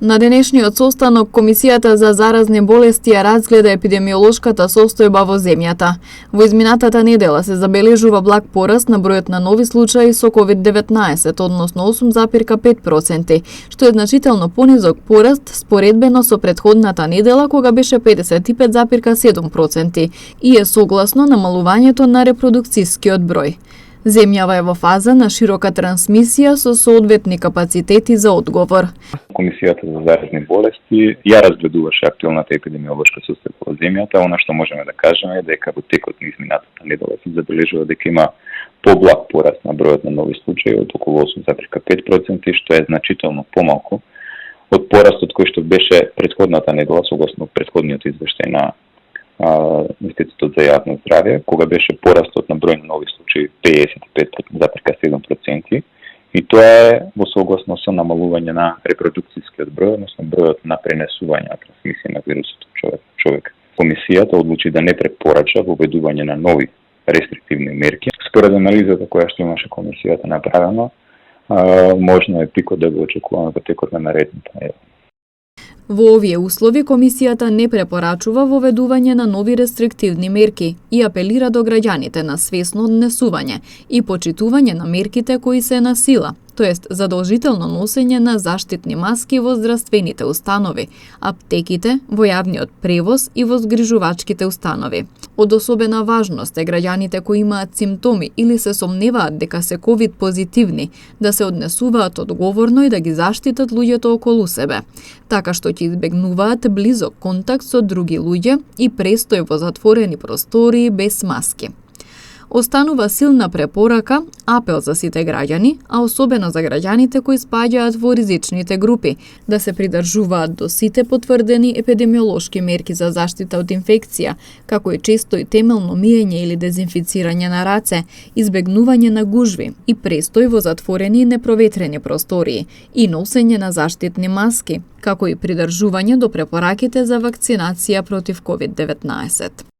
На денешниот состанок, Комисијата за заразни болести ја разгледа епидемиолошката состојба во земјата. Во изминатата недела се забележува благ пораст на бројот на нови случаи со COVID-19, односно 8,5%, што е значително понизок пораст споредбено со претходната недела, кога беше 55,7% и е согласно намалувањето на репродукцијскиот број. Земјава е во фаза на широка трансмисија со соодветни капацитети за одговор. Комисијата за заразни болести ја разгледуваше актуелната епидемиолошка состојба во земјата. Она што можеме да кажеме е дека во текот на изминатата недела се забележува дека има поблаг пораст на бројот на нови случаи од околу 8,5%, што е значително помалку од порастот кој што беше претходната недела согласно претходниот извештај на Институтот за јавно здравје, кога беше порастот на број на нови случаи 55,7%, и тоа е во согласно со намалување на репродукцијскиот број, односно бројот на пренесување на трансмисија на вирусот од човек. Комисијата одлучи да не препорача воведување на нови рестриктивни мерки. Според анализата која што имаше комисијата направено, можно е пикот да го очекуваме во текот на наредната недела. Во овие услови, Комисијата не препорачува воведување на нови рестриктивни мерки и апелира до граѓаните на свесно однесување и почитување на мерките кои се на сила, тоест задолжително носење на заштитни маски во здравствените установи, аптеките, во јавниот превоз и во згрижувачките установи. Од особена важност е граѓаните кои имаат симптоми или се сомневаат дека се ковид позитивни да се однесуваат одговорно и да ги заштитат луѓето околу себе, така што ќе избегнуваат близок контакт со други луѓе и престој во затворени простории без маски. Останува силна препорака, апел за сите граѓани, а особено за граѓаните кои спаѓаат во ризичните групи, да се придржуваат до сите потврдени епидемиолошки мерки за заштита од инфекција, како и често и темелно миење или дезинфицирање на раце, избегнување на гужви и престој во затворени и непроветрени простории и носење на заштитни маски, како и придржување до препораките за вакцинација против COVID-19.